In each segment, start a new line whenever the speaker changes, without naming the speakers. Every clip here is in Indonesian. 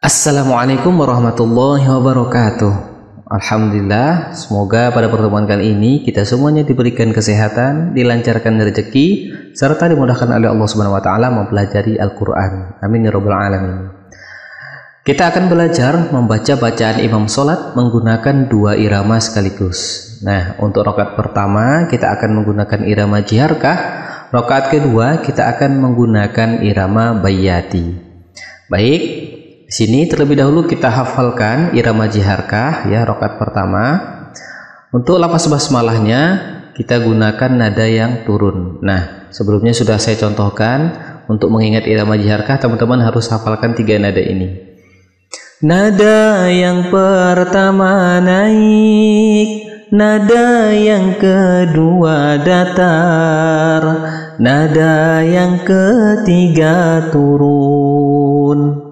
Assalamualaikum warahmatullahi wabarakatuh. Alhamdulillah, semoga pada pertemuan kali ini kita semuanya diberikan kesehatan, dilancarkan rezeki, serta dimudahkan oleh Allah Subhanahu wa taala mempelajari Al-Qur'an. Amin ya rabbal alamin. Kita akan belajar membaca bacaan imam salat menggunakan dua irama sekaligus. Nah, untuk rakaat pertama kita akan menggunakan irama jiharkah, rakaat kedua kita akan menggunakan irama bayyati. Baik, sini terlebih dahulu kita hafalkan irama jiharkah ya, rakaat pertama. Untuk lafaz basmalahnya kita gunakan nada yang turun. Nah, sebelumnya sudah saya contohkan. Untuk mengingat irama jiharkah, teman-teman harus hafalkan tiga nada ini. Nada yang pertama naik, nada yang kedua datar, nada yang ketiga turun.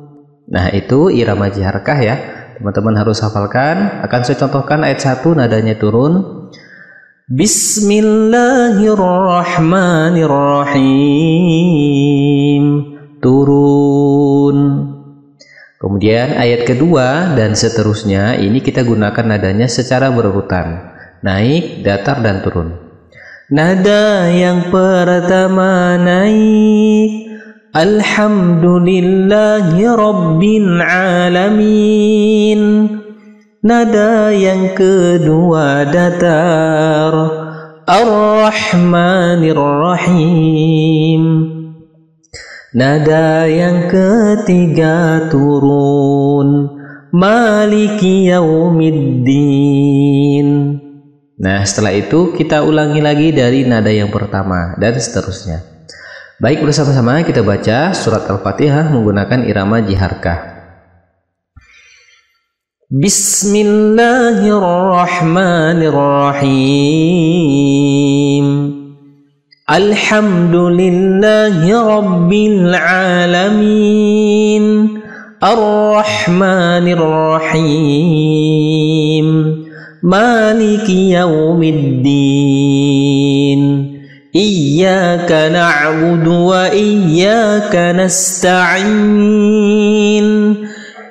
Nah, itu irama jiharkah ya, teman-teman harus hafalkan. Akan saya contohkan ayat 1 nadanya turun. Bismillahirrahmanirrahim, turun. Kemudian ayat kedua dan seterusnya ini kita gunakan nadanya secara berurutan, naik, datar, dan turun. Nada yang pertama naik, Alhamdulillahi Rabbil Alamin. Nada yang kedua datar, Ar-Rahmanir Rahim. Nada yang ketiga turun, Maliki Yaumiddin. Nah, setelah itu kita ulangi lagi dari nada yang pertama dan seterusnya. Baik, bersama-sama kita baca surat Al-Fatihah menggunakan irama jiharkah. Bismillahirrahmanirrahim. Alhamdulillahi Rabbil Alamin. Ar-Rahmanir Rahim. Maliki Yaumiddin. Iyyaka na'budu wa iyyaka nasta'in.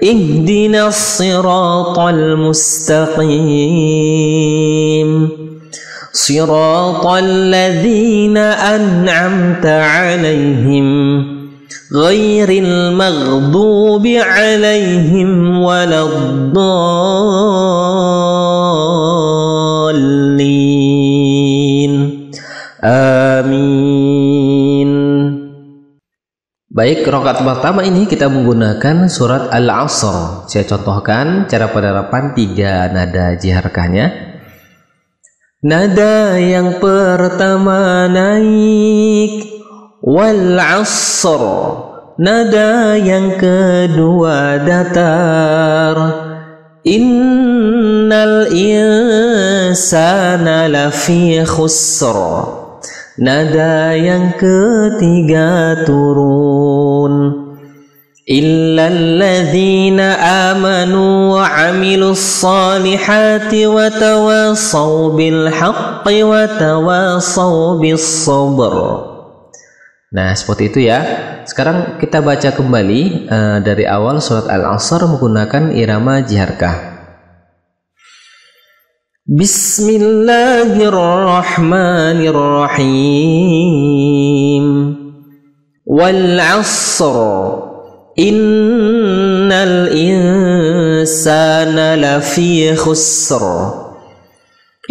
Ihdinas siratal mustaqim. Siratal ladzina an'amta 'alaihim ghairil maghdubi 'alaihim waladdallin. Amin. Baik, rakaat pertama ini kita menggunakan surat Al-Asr. Saya contohkan cara penerapan tiga nada jiharkahnya. Nada yang pertama naik, wal asr. Nada yang kedua datar, innal insana lafi khusr. Nada yang ketiga turun, illalladzina amanu wa 'amilus solihati wa tawasaw bil haqqi wa tawasaw bis sabr. Nah, seperti itu ya. Sekarang kita baca kembali dari awal surat Al-Asr menggunakan irama jiharkah. Bismillahirrahmanirrahim. Wal 'asr. Innal insana lafi khusr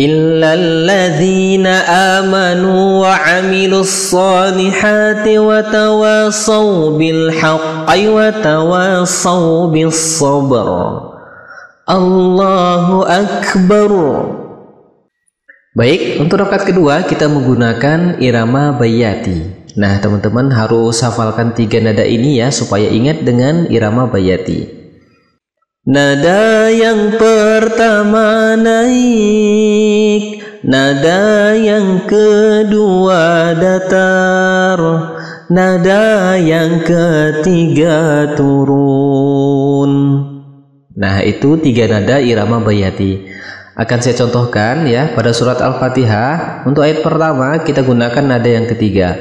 illal ladzina amanu wa 'amilus solihati wa tawasaw bil haqqi wa tawasaw bis sabr. Allahu akbar. Baik, untuk rakaat kedua kita menggunakan irama bayyati. Nah, teman-teman harus hafalkan tiga nada ini ya, supaya ingat dengan irama bayyati. Nada yang pertama naik, nada yang kedua datar, nada yang ketiga turun. Nah, itu tiga nada irama bayyati. Akan saya contohkan ya pada surat Al-Fatihah. Untuk ayat pertama kita gunakan nada yang ketiga.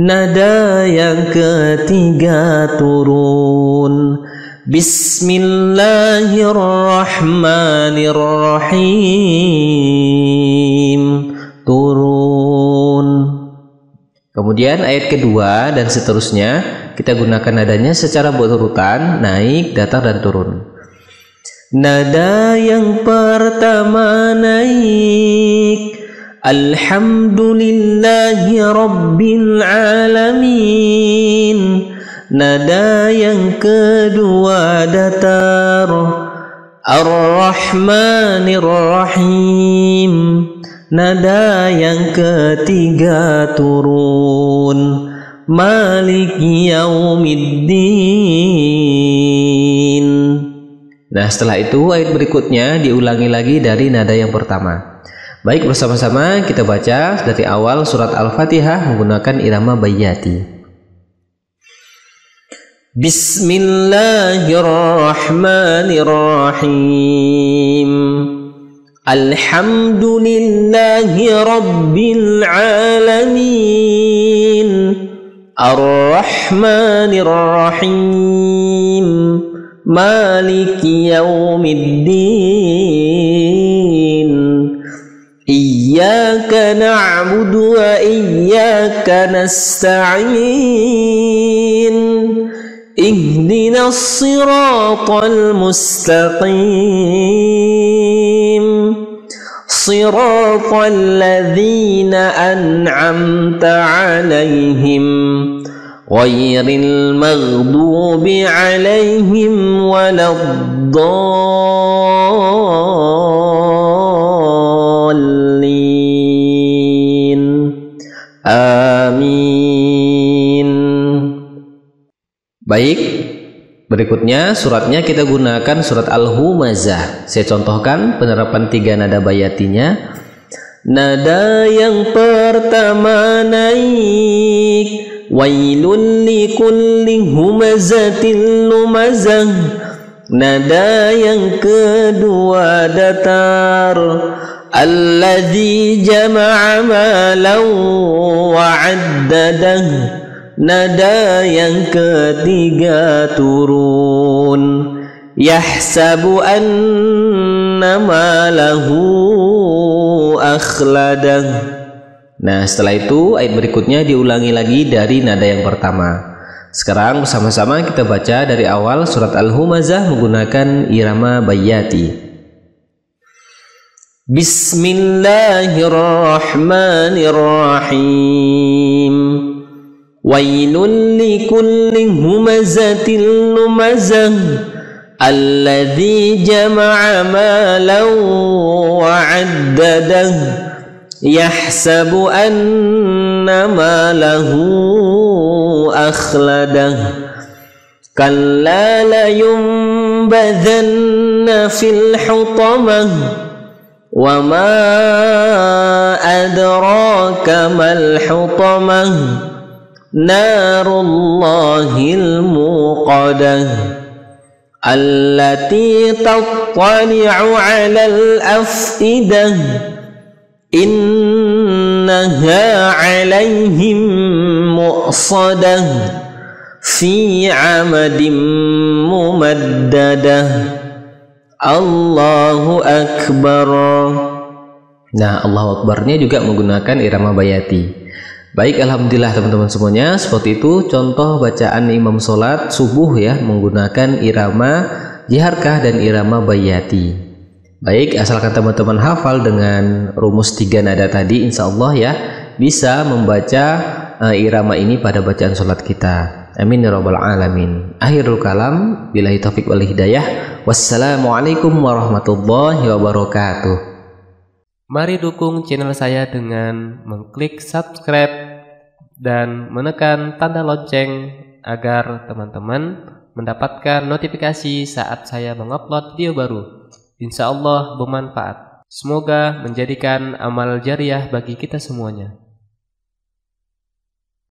Nada yang ketiga turun, Bismillahirrahmanirrahim. Turun. Kemudian ayat kedua dan seterusnya kita gunakan nadanya secara berurutan, naik, datar, dan turun. Nada yang pertama naik, Alhamdulillahi Rabbil Alamin. Nada yang kedua datar, Ar-Rahmanir-Rahim. Nada yang ketiga turun, Maliki Yaumiddin. Nah, setelah itu ayat berikutnya diulangi lagi dari nada yang pertama. Baik, bersama-sama kita baca dari awal surat Al-Fatihah menggunakan irama bayyati. Bismillahirrahmanirrahim. Alhamdulillahi Rabbil Alamin. Ar-Rahmanir-Rahim. Maliki Yaumiddin. Iyyaka na'budu wa iyyaka nasta'in. Ihdinas siratal mustaqim. Siratal ladzina an'amta 'alaihim ghairil maghdubi 'alaihim waladdallin. Amin. Baik, berikutnya suratnya kita gunakan surat Al-Humazah. Saya contohkan penerapan 3 nada bayatinya. Nada yang pertama naik, wailul likulli humazatil lumazah. Nada yang kedua datar, alladzi jama'a malan wa'addadah. Nada yang ketiga turun, yahsabu anna malahu akhladah. Nah, setelah itu ayat berikutnya diulangi lagi dari nada yang pertama. Sekarang bersama-sama kita baca dari awal surat Al-Humazah menggunakan irama bayyati. Bismillahirrahmanirrahim. Wailul likulli humazatil lumazah. Alladzi jama'a malan wa'addadah. Yahsabu anna malahu akhladah. Kalla la yunbadhanna fil hutamah. Wa ma adraka mal hutamah. Narullahil muqadah. Allati tattali'u 'alal afidah. Innaha 'alaihim mu'sadah. Fi 'amadim mumaddadah. Allahu Akbar. Nah, Allahu Akbarnya juga menggunakan irama bayati. Baik, alhamdulillah teman-teman semuanya. Seperti itu contoh bacaan imam sholat subuh ya, menggunakan irama jiharkah dan irama bayati. Baik, asalkan teman-teman hafal dengan rumus 3 nada tadi, insya Allah ya bisa membaca irama ini pada bacaan sholat kita. Amin ya rabbal alamin. Akhirul kalam, billahi taufiq wal hidayah. Wassalamualaikum warahmatullahi wabarakatuh. Mari dukung channel saya dengan mengklik subscribe dan menekan tanda lonceng agar teman-teman mendapatkan notifikasi saat saya mengupload video baru. Insya Allah bermanfaat. Semoga menjadikan amal jariah bagi kita semuanya.